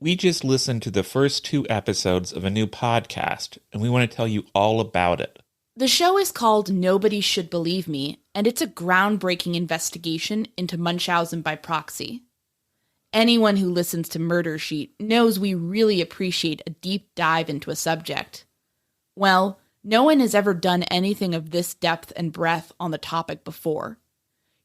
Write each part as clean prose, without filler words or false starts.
We just listened to the first 2 episodes of a new podcast, and we want to tell you all about it. The show is called Nobody Should Believe Me, and it's a groundbreaking investigation into Munchausen by proxy. Anyone who listens to Murdersheet knows we really appreciate a deep dive into a subject. Well, no one has ever done anything of this depth and breadth on the topic before.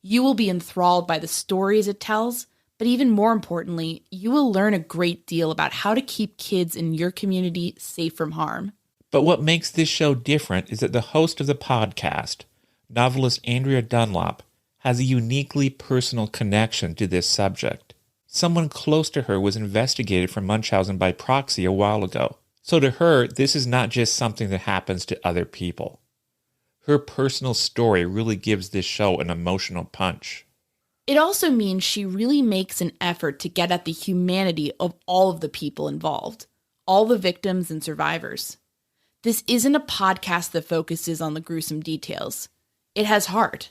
You will be enthralled by the stories it tells, but even more importantly, you will learn a great deal about how to keep kids in your community safe from harm. But what makes this show different is that the host of the podcast, novelist Andrea Dunlop, has a uniquely personal connection to this subject. Someone close to her was investigated for Munchausen by proxy a while ago. So to her, this is not just something that happens to other people. Her personal story really gives this show an emotional punch. It also means she really makes an effort to get at the humanity of all of the people involved, all the victims and survivors. This isn't a podcast that focuses on the gruesome details. It has heart.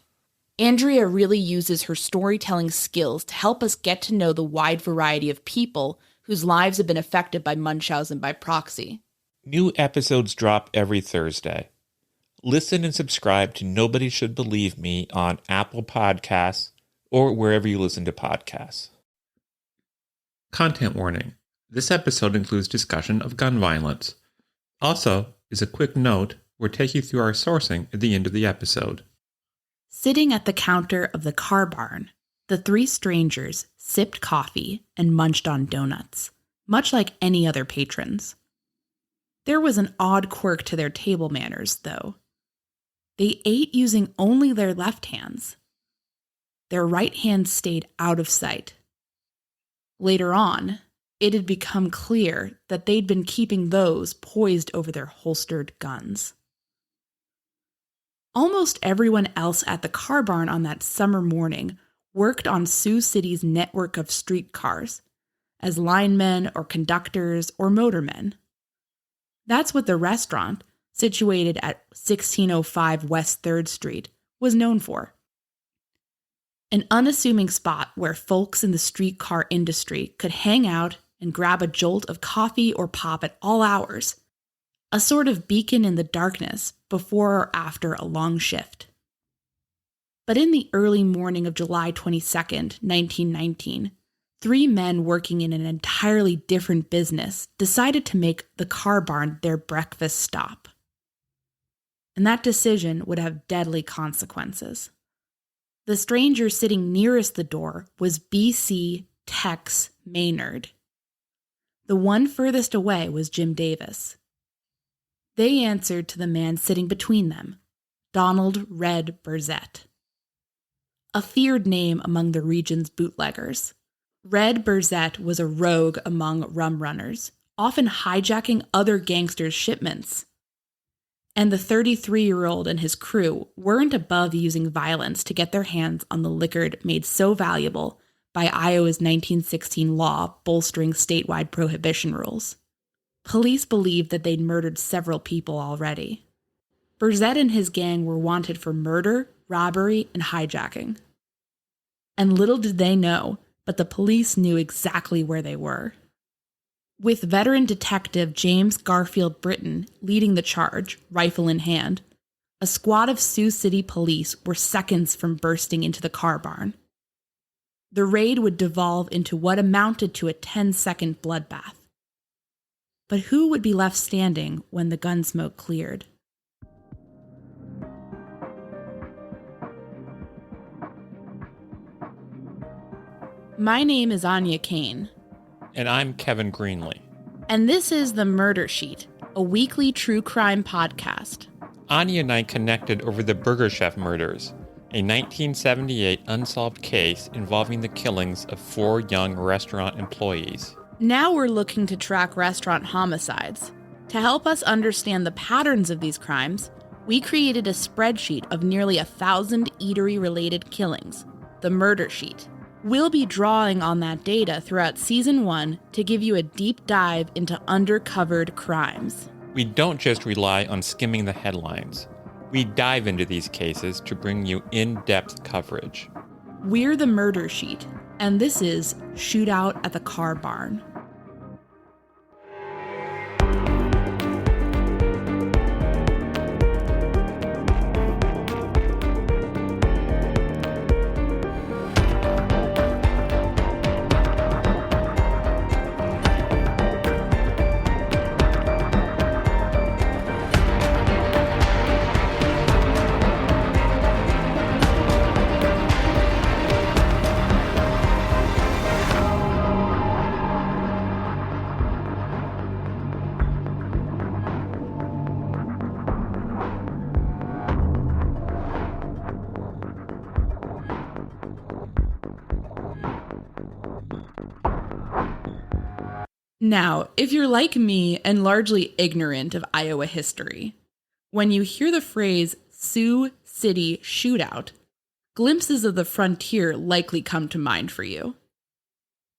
Andrea really uses her storytelling skills to help us get to know the wide variety of people whose lives have been affected by Munchausen by proxy. New episodes drop every Thursday. Listen and subscribe to Nobody Should Believe Me on Apple Podcasts or wherever you listen to podcasts. Content warning. This episode includes discussion of gun violence. Also, as a quick note, we'll take you through our sourcing at the end of the episode. Sitting at the counter of the Carbarn, the 3 strangers sipped coffee and munched on donuts, much like any other patrons. There was an odd quirk to their table manners, though. They ate using only their left hands. Their right hands stayed out of sight. Later on, it had become clear that they'd been keeping those poised over their holstered guns. Almost everyone else at the Carbarn on that summer morning worked on Sioux City's network of streetcars, as linemen or conductors or motormen. That's what the restaurant, situated at 1605 West 3rd Street, was known for. An unassuming spot where folks in the streetcar industry could hang out and grab a jolt of coffee or pop at all hours, a sort of beacon in the darkness before or after a long shift. But in the early morning of July 22nd, 1919, 3 men working in an entirely different business decided to make the Carbarn their breakfast stop. And that decision would have deadly consequences. The stranger sitting nearest the door was B.C. Tex Maynard. The one furthest away was Jim Davis. They answered to the man sitting between them, Donald Red Burzette. A feared name among the region's bootleggers, Red Burzette was a rogue among rum runners, often hijacking other gangsters' shipments. And the 33-year-old and his crew weren't above using violence to get their hands on the liquor made so valuable by Iowa's 1916 law bolstering statewide prohibition rules. Police believed that they'd murdered several people already. Burzette and his gang were wanted for murder, robbery, and hijacking. And little did they know, but the police knew exactly where they were. With veteran detective James Garfield Britton leading the charge, rifle in hand, a squad of Sioux City police were seconds from bursting into the Carbarn. The raid would devolve into what amounted to a 10-second bloodbath. But who would be left standing when the gun smoke cleared? My name is Anya Kane. And I'm Kevin Greenlee. And this is The Murder Sheet, a weekly true crime podcast. Anya and I connected over the Burger Chef murders, a 1978 unsolved case involving the killings of 4 young restaurant employees. Now we're looking to track restaurant homicides. To help us understand the patterns of these crimes, we created a spreadsheet of nearly 1,000 eatery-related killings, the Murder Sheet. We'll be drawing on that data throughout Season 1 to give you a deep dive into undercovered crimes. We don't just rely on skimming the headlines. We dive into these cases to bring you in-depth coverage. We're the Murder Sheet, and this is Shootout at the Carbarn. Now, if you're like me and largely ignorant of Iowa history, when you hear the phrase Sioux City Shootout, glimpses of the frontier likely come to mind for you.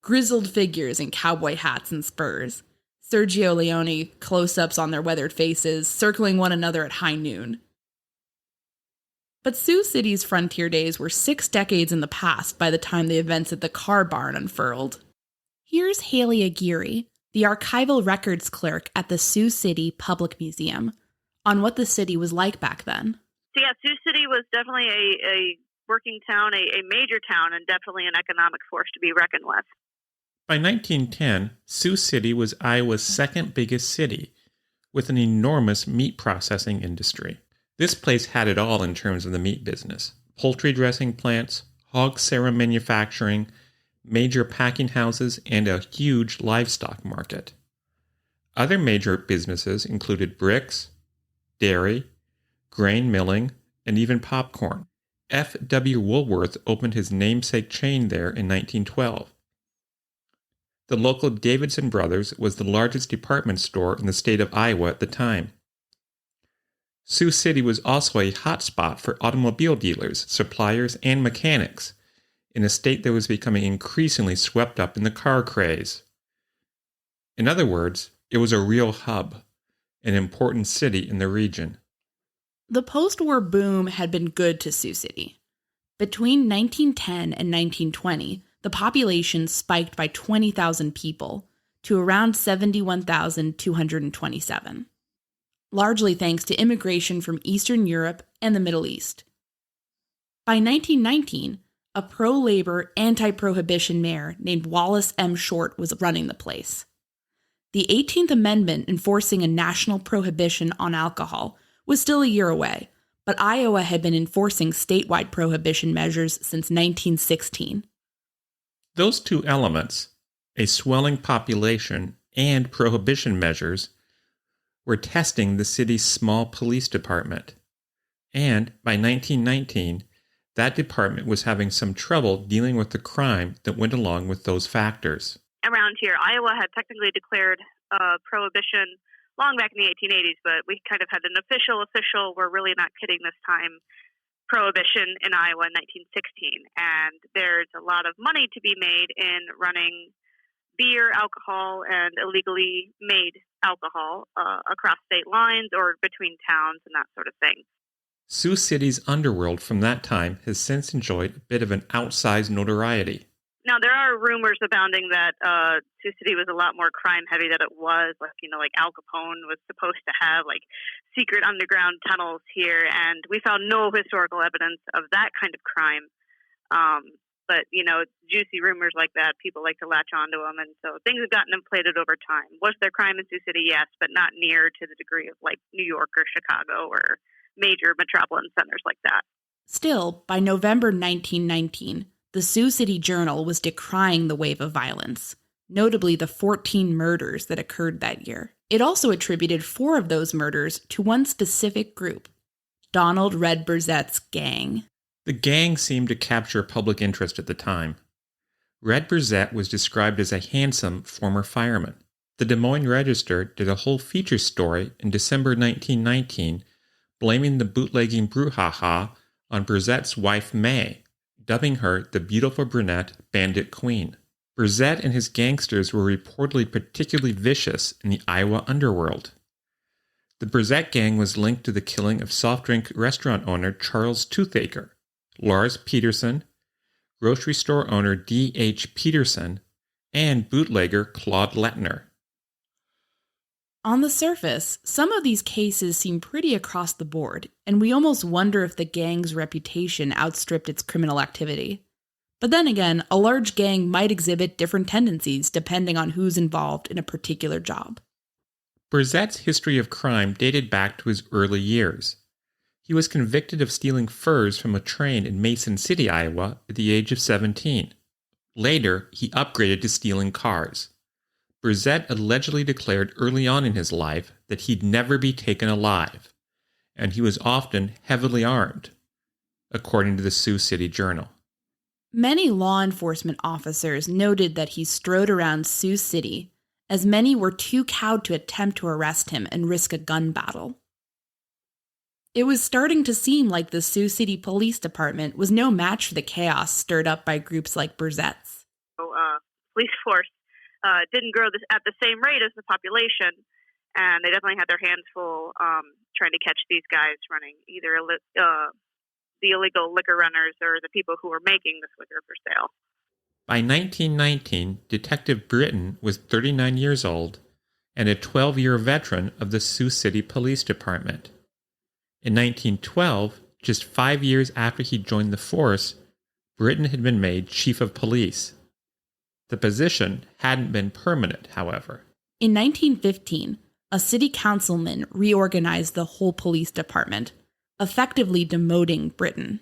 Grizzled figures in cowboy hats and spurs, Sergio Leone close-ups on their weathered faces, circling one another at high noon. But Sioux City's frontier days were 6 decades in the past by the time the events at the Carbarn unfurled. Here's Haley Aguirre, the archival records clerk at the Sioux City Public Museum, on what the city was like back then. So yeah, Sioux City was definitely a working town, a major town, and definitely an economic force to be reckoned with. By 1910, Sioux City was Iowa's second biggest city, with an enormous meat processing industry. This place had it all in terms of the meat business: poultry dressing plants, hog serum manufacturing, major packing houses, and a huge livestock market. Other major businesses included bricks, dairy, grain milling, and even popcorn. F.W. Woolworth opened his namesake chain there in 1912. The local Davidson Brothers was the largest department store in the state of Iowa at the time. Sioux City was also a hotspot for automobile dealers, suppliers, and mechanics, in a state that was becoming increasingly swept up in the car craze. In other words, it was a real hub, an important city in the region. The post-war boom had been good to Sioux City. Between 1910 and 1920, the population spiked by 20,000 people to around 71,227, largely thanks to immigration from Eastern Europe and the Middle East. By 1919, a pro-labor, anti-prohibition mayor named Wallace M. Short was running the place. The 18th Amendment enforcing a national prohibition on alcohol was still a year away, but Iowa had been enforcing statewide prohibition measures since 1916. Those two elements, a swelling population and prohibition measures, were testing the city's small police department. And by 1919, that department was having some trouble dealing with the crime that went along with those factors. Around here, Iowa had technically declared prohibition long back in the 1880s, but we kind of had an official, we're really not kidding this time, prohibition in Iowa in 1916. And there's a lot of money to be made in running beer, alcohol, and illegally made alcohol across state lines or between towns and that sort of thing. Sioux City's underworld from that time has since enjoyed a bit of an outsized notoriety. Now, there are rumors abounding that Sioux City was a lot more crime-heavy than it was. Like Al Capone was supposed to have, secret underground tunnels here, and we found no historical evidence of that kind of crime. But, juicy rumors like that, people like to latch onto them, and so things have gotten inflated over time. Was there crime in Sioux City? Yes, but not near to the degree of, New York or Chicago or major metropolitan centers like that. Still, by November 1919, the Sioux City Journal was decrying the wave of violence, notably the 14 murders that occurred that year. It also attributed 4 of those murders to one specific group, Donald Red Burzette's gang. The gang seemed to capture public interest at the time. Red Burzette was described as a handsome former fireman. The Des Moines Register did a whole feature story in December 1919 blaming the bootlegging brouhaha on Burzette's wife May, dubbing her the beautiful brunette bandit queen. Burzette and his gangsters were reportedly particularly vicious in the Iowa underworld. The Burzette gang was linked to the killing of soft drink restaurant owner Charles Toothaker, Lars Peterson, grocery store owner D.H. Peterson, and bootlegger Claude Lettner. On the surface, some of these cases seem pretty across the board, and we almost wonder if the gang's reputation outstripped its criminal activity. But then again, a large gang might exhibit different tendencies depending on who's involved in a particular job. Burzette's history of crime dated back to his early years. He was convicted of stealing furs from a train in Mason City, Iowa, at the age of 17. Later, he upgraded to stealing cars. Burzette allegedly declared early on in his life that he'd never be taken alive, and he was often heavily armed, according to the Sioux City Journal. Many law enforcement officers noted that he strode around Sioux City as many were too cowed to attempt to arrest him and risk a gun battle. It was starting to seem like the Sioux City Police Department was no match for the chaos stirred up by groups like Burzette's. Police force didn't grow at the same rate as the population, and they definitely had their hands full trying to catch these guys running either the illegal liquor runners or the people who were making this liquor for sale. By 1919, Detective Britton was 39 years old and a 12-year veteran of the Sioux City Police Department. In 1912, just 5 years after he joined the force, Britton had been made chief of police. The position hadn't been permanent, however. In 1915, a city councilman reorganized the whole police department, effectively demoting Britton.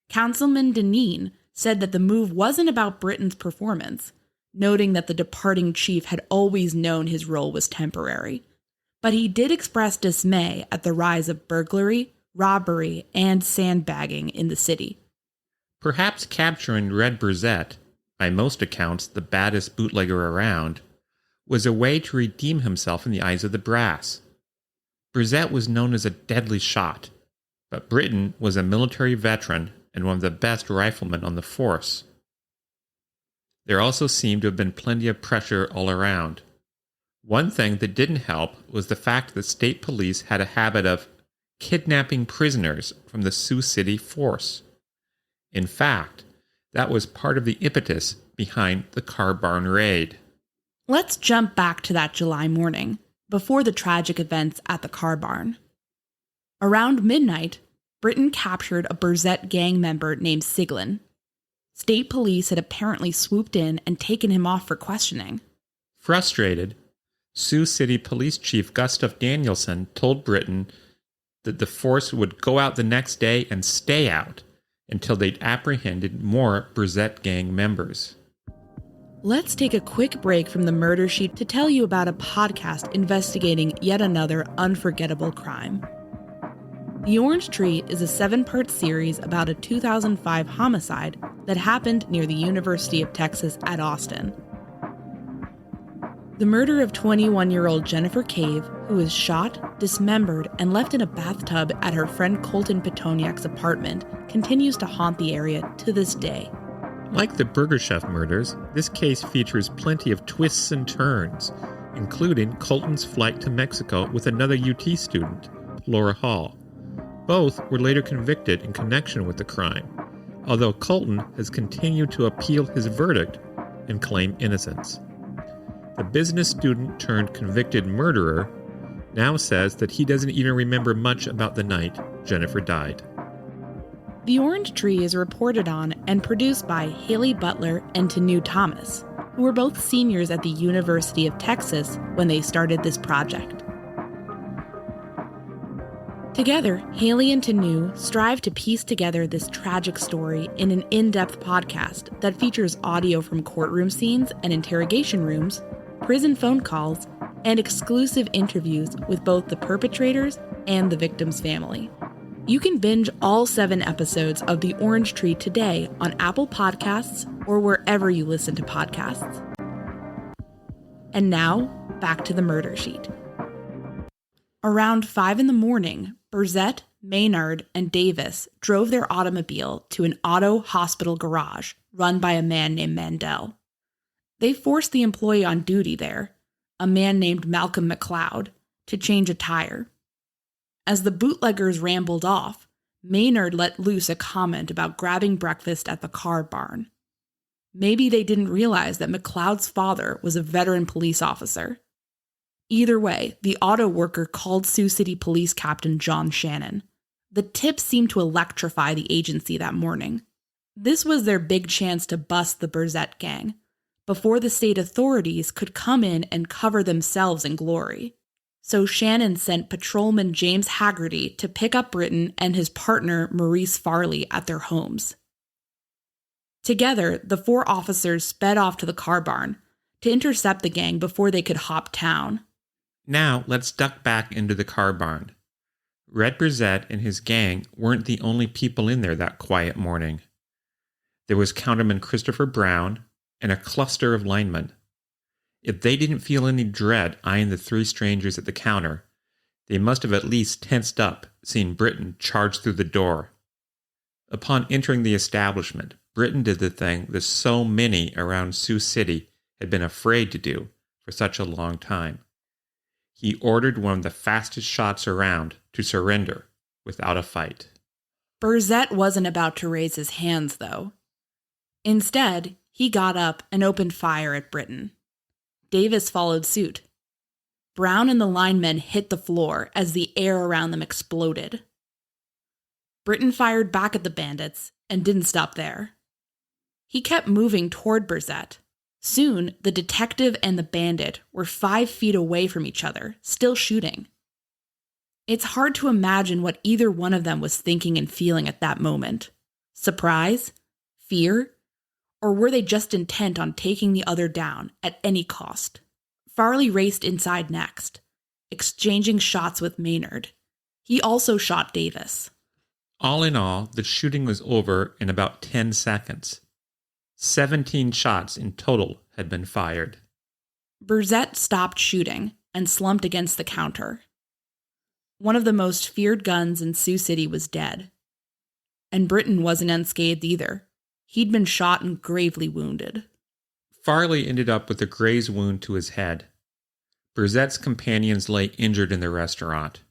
Councilman Deneen said that the move wasn't about Britton's performance, noting that the departing chief had always known his role was temporary. But he did express dismay at the rise of burglary, robbery, and sandbagging in the city. Perhaps capturing Red Burzette, by most accounts the baddest bootlegger around, was a way to redeem himself in the eyes of the brass. Burzette was known as a deadly shot, but Britton was a military veteran and one of the best riflemen on the force. There also seemed to have been plenty of pressure all around. One thing that didn't help was the fact that state police had a habit of kidnapping prisoners from the Sioux City force. In fact, that was part of the impetus behind the Carbarn raid. Let's jump back to that July morning, before the tragic events at the Carbarn. Around midnight, Britton captured a Burzette gang member named Siglin. State police had apparently swooped in and taken him off for questioning. Frustrated, Sioux City Police Chief Gustav Danielson told Britton that the force would go out the next day and stay out until they'd apprehended more Burzette gang members. Let's take a quick break from the murder sheet to tell you about a podcast investigating yet another unforgettable crime. The Orange Tree is a 7-part series about a 2005 homicide that happened near the University of Texas at Austin. The murder of 21-year-old Jennifer Cave, who was shot, dismembered, and left in a bathtub at her friend Colton Petoniak's apartment, continues to haunt the area to this day. Like the Burger Chef murders, this case features plenty of twists and turns, including Colton's flight to Mexico with another UT student, Laura Hall. Both were later convicted in connection with the crime, although Colton has continued to appeal his verdict and claim innocence. The business student turned convicted murderer now says that he doesn't even remember much about the night Jennifer died. The Orange Tree is reported on and produced by Haley Butler and Tanu Thomas, who were both seniors at the University of Texas when they started this project. Together, Haley and Tanu strive to piece together this tragic story in an in-depth podcast that features audio from courtroom scenes and interrogation rooms, prison phone calls, and exclusive interviews with both the perpetrators and the victim's family. You can binge all 7 episodes of The Orange Tree today on Apple Podcasts or wherever you listen to podcasts. And now, back to the murder sheet. Around 5 a.m, Burzette, Maynard, and Davis drove their automobile to an auto hospital garage run by a man named Mandel. They forced the employee on duty there, a man named Malcolm McLeod, to change a tire. As the bootleggers rambled off, Maynard let loose a comment about grabbing breakfast at the Carbarn. Maybe they didn't realize that McLeod's father was a veteran police officer. Either way, the auto worker called Sioux City Police Captain John Shannon. The tip seemed to electrify the agency that morning. This was their big chance to bust the Burzette gang, before the state authorities could come in and cover themselves in glory. So Shannon sent Patrolman James Haggerty to pick up Britton and his partner Maurice Farley at their homes. Together, the 4 officers sped off to the Carbarn to intercept the gang before they could hop town. Now let's duck back into the Carbarn. Red Burzette and his gang weren't the only people in there that quiet morning. There was Counterman Christopher Brown and a cluster of linemen. If they didn't feel any dread eyeing the three strangers at the counter, they must have at least tensed up seeing Britton charge through the door. Upon entering the establishment, Britton did the thing that so many around Sioux City had been afraid to do for such a long time. He ordered one of the fastest shots around to surrender without a fight. Burzette wasn't about to raise his hands, though. Instead, he got up and opened fire at Britton. Davis followed suit. Brown and the linemen hit the floor as the air around them exploded. Britton fired back at the bandits and didn't stop there. He kept moving toward Burzette. Soon, the detective and the bandit were 5 feet away from each other, still shooting. It's hard to imagine what either one of them was thinking and feeling at that moment. Surprise? Fear? Or were they just intent on taking the other down at any cost? Farley raced inside next, exchanging shots with Maynard. He also shot Davis. All in all, the shooting was over in about 10 seconds. 17 shots in total had been fired. Burzette stopped shooting and slumped against the counter. One of the most feared guns in Sioux City was dead. And Britton wasn't unscathed either. He'd been shot and gravely wounded. Farley ended up with a graze wound to his head. Burzette's companions lay injured in the restaurant.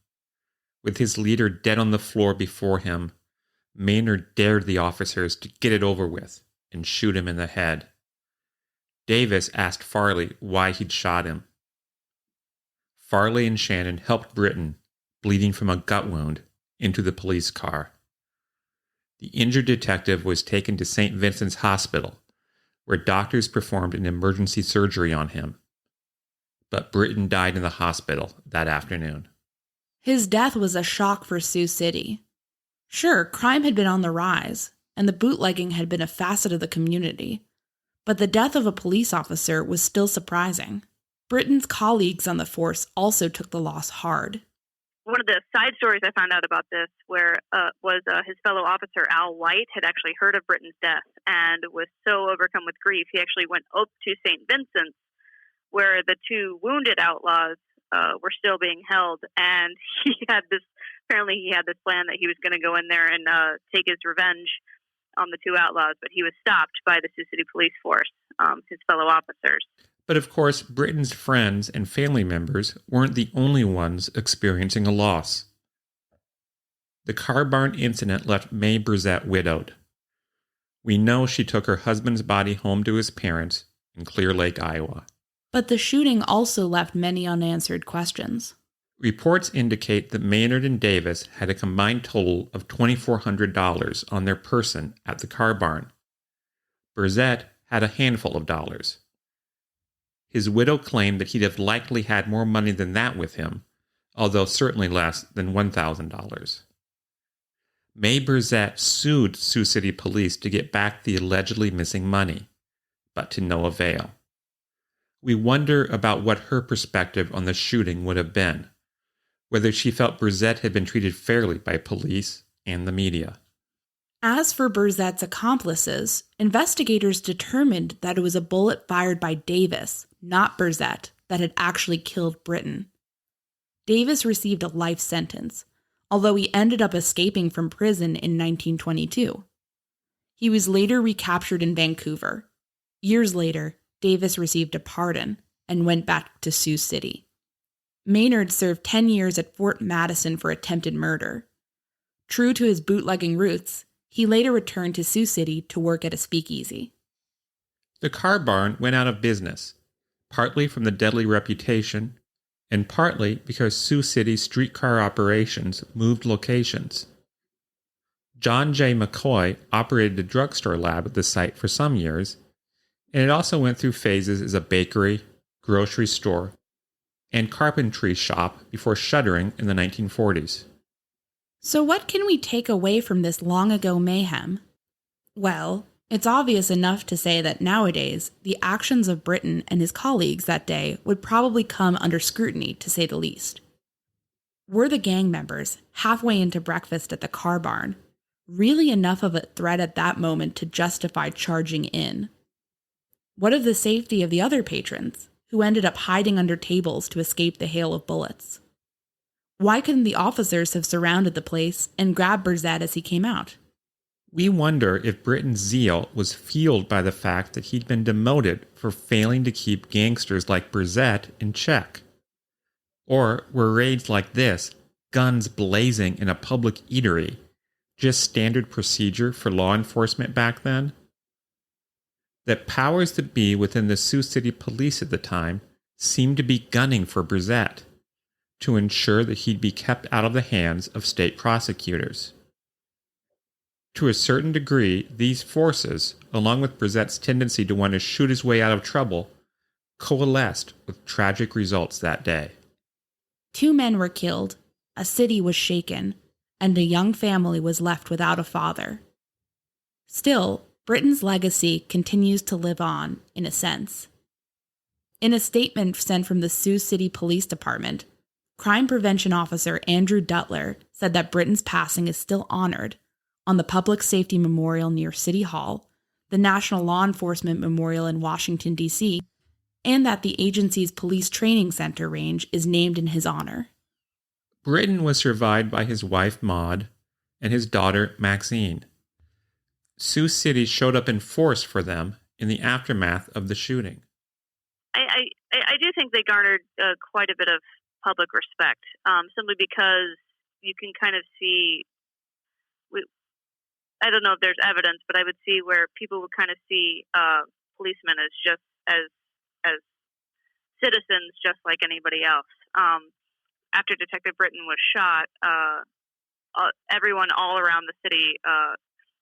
With his leader dead on the floor before him, Maynard dared the officers to get it over with and shoot him in the head. Davis asked Farley why he'd shot him. Farley and Shannon helped Britton, bleeding from a gut wound, into the police car. The injured detective was taken to St. Vincent's Hospital, where doctors performed an emergency surgery on him. But Britton died in the hospital that afternoon. His death was a shock for Sioux City. Sure, crime had been on the rise, and the bootlegging had been a facet of the community, but the death of a police officer was still surprising. Britton's colleagues on the force also took the loss hard. One of the side stories I found out about this was his fellow officer, Al White, had actually heard of Britton's death and was so overcome with grief, he actually went up to St. Vincent's, where the two wounded outlaws were still being held, and he had this plan that he was going to go in there and take his revenge on the two outlaws, but he was stopped by the Sioux City police force, his fellow officers. But of course, Britton's friends and family members weren't the only ones experiencing a loss. The Carbarn incident left May Burzette widowed. We know she took her husband's body home to his parents in Clear Lake, Iowa. But the shooting also left many unanswered questions. Reports indicate that Maynard and Davis had a combined total of $2,400 on their person at the Carbarn. Burzette had a handful of dollars. His widow claimed that he'd have likely had more money than that with him, although certainly less than $1,000. May Burzette sued Sioux City police to get back the allegedly missing money, but to no avail. We wonder about what her perspective on the shooting would have been, whether she felt Burzette had been treated fairly by police and the media. As for Burzette's accomplices, investigators determined that it was a bullet fired by Davis, not Burzette, that had actually killed Britton. Davis received a life sentence, although he ended up escaping from prison in 1922. He was later recaptured in Vancouver. Years later, Davis received a pardon and went back to Sioux City. Maynard served 10 years at Fort Madison for attempted murder. True to his bootlegging roots, he later returned to Sioux City to work at a speakeasy. The Carbarn went out of business, partly from the deadly reputation, and partly because Sioux City streetcar operations moved locations. John J. McCoy operated a drugstore lab at the site for some years, and it also went through phases as a bakery, grocery store, and carpentry shop before shuttering in the 1940s. So what can we take away from this long-ago mayhem? Well, it's obvious enough to say that nowadays, the actions of Britton and his colleagues that day would probably come under scrutiny, to say the least. Were the gang members, halfway into breakfast at the Carbarn, really enough of a threat at that moment to justify charging in? What of the safety of the other patrons, who ended up hiding under tables to escape the hail of bullets. Why couldn't the officers have surrounded the place and grabbed Burzette as he came out? We wonder if Britton's zeal was fueled by the fact that he'd been demoted for failing to keep gangsters like Burzette in check. Or were raids like this, guns blazing in a public eatery, just standard procedure for law enforcement back then? That powers that be within the Sioux City police at the time seemed to be gunning for Burzette to ensure that he'd be kept out of the hands of state prosecutors. To a certain degree, these forces, along with Burzette's tendency to want to shoot his way out of trouble, coalesced with tragic results that day. 2 men were killed, a city was shaken, and a young family was left without a father. Still, Britton's legacy continues to live on, in a sense. In a statement sent from the Sioux City Police Department, Crime Prevention Officer Andrew Duttler said that Britton's passing is still honored on the Public Safety Memorial near City Hall, the National Law Enforcement Memorial in Washington, D.C., and that the agency's Police Training Center range is named in his honor. Britton was survived by his wife Maud and his daughter Maxine. Sioux City showed up in force for them in the aftermath of the shooting. I do think they garnered quite a bit of public respect, simply because you can kind of see, I don't know if there's evidence, but I would see where people would kind of see policemen as just as citizens, just like anybody else. After Detective Britton was shot, everyone all around the city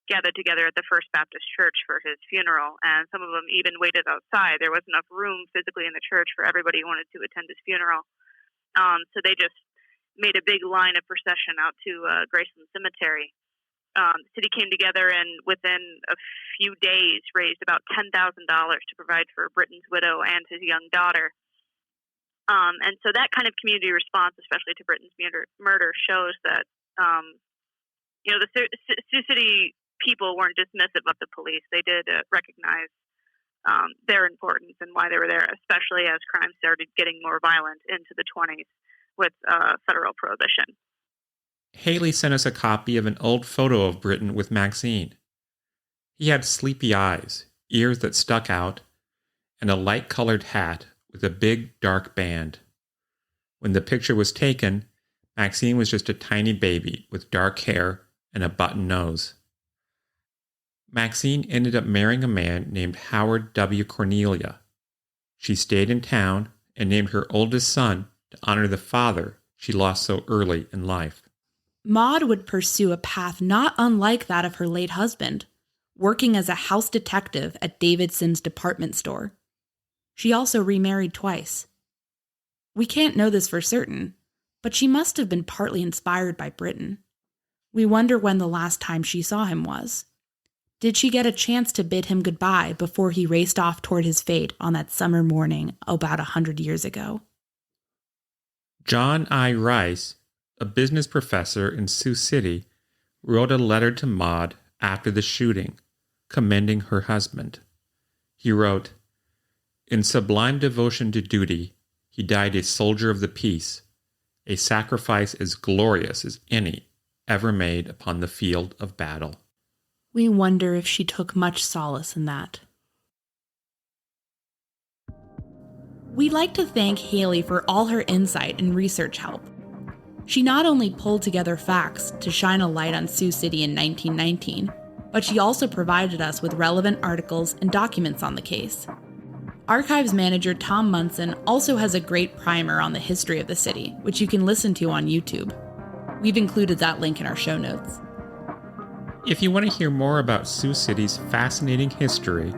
gathered together at the First Baptist Church for his funeral, and some of them even waited outside. There wasn't enough room physically in the church for everybody who wanted to attend his funeral. So they just made a big line of procession out to Graceland Cemetery. The city came together and within a few days raised about $10,000 to provide for Britton's widow and his young daughter. And so that kind of community response, especially to Britton's murder, shows that the Sioux City people weren't dismissive of the police. They did recognize their importance and why they were there, especially as crime started getting more violent into the 20s with federal prohibition. Haley sent us a copy of an old photo of Britton with Maxine. He had sleepy eyes, ears that stuck out, and a light-colored hat with a big, dark band. When the picture was taken, Maxine was just a tiny baby with dark hair and a button nose. Maxine ended up marrying a man named Howard W. Cornelia. She stayed in town and named her oldest son to honor the father she lost so early in life. Maud would pursue a path not unlike that of her late husband, working as a house detective at Davidson's department store. She also remarried twice. We can't know this for certain, but she must have been partly inspired by Britton. We wonder when the last time she saw him was. Did she get a chance to bid him goodbye before he raced off toward his fate on that summer morning about 100 years ago? John I. Rice, a business professor in Sioux City, wrote a letter to Maud after the shooting, commending her husband. He wrote, "In sublime devotion to duty, he died a soldier of the peace, a sacrifice as glorious as any ever made upon the field of battle." We wonder if she took much solace in that. We'd like to thank Haley for all her insight and research help. She not only pulled together facts to shine a light on Sioux City in 1919, but she also provided us with relevant articles and documents on the case. Archives manager Tom Munson also has a great primer on the history of the city, which you can listen to on YouTube. We've included that link in our show notes. If you want to hear more about Sioux City's fascinating history,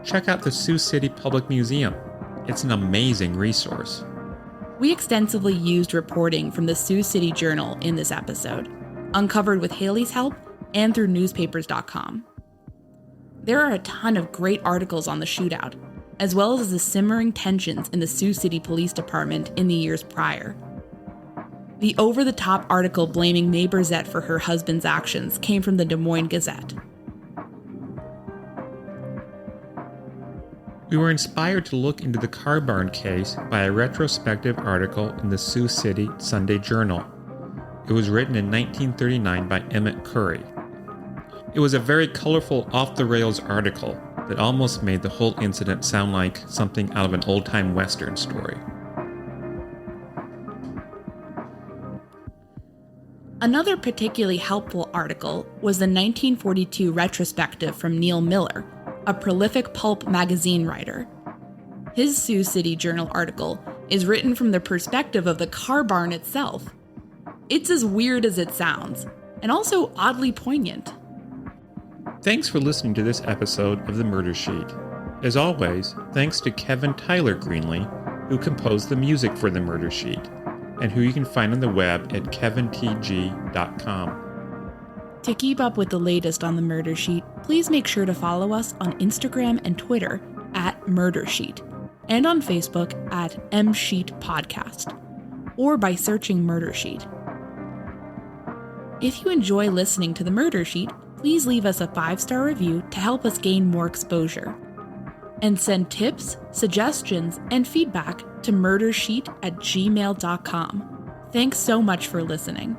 check out the Sioux City Public Museum. It's an amazing resource. We extensively used reporting from the Sioux City Journal in this episode, uncovered with Haley's help and through newspapers.com. There are a ton of great articles on the shootout, as well as the simmering tensions in the Sioux City Police Department in the years prior. The over-the-top article blaming Mae Burzette for her husband's actions came from the Des Moines Gazette. We were inspired to look into the Carbarn case by a retrospective article in the Sioux City Sunday Journal. It was written in 1939 by Emmett Curry. It was a very colorful, off-the-rails article that almost made the whole incident sound like something out of an old-time Western story. Another particularly helpful article was the 1942 retrospective from Neil Miller, a prolific pulp magazine writer. His Sioux City Journal article is written from the perspective of the Carbarn itself. It's as weird as it sounds, and also oddly poignant. Thanks for listening to this episode of The Murder Sheet. As always, thanks to Kevin Tyler Greenlee, who composed the music for The Murder Sheet, and who you can find on the web at kevintg.com. To keep up with the latest on The Murder Sheet, please make sure to follow us on Instagram and Twitter at Murdersheet, and on Facebook at msheetpodcast, or by searching Murder Sheet. If you enjoy listening to The Murder Sheet, please leave us a 5-star review to help us gain more exposure. And send tips, suggestions, and feedback to murdersheet@gmail.com. Thanks so much for listening.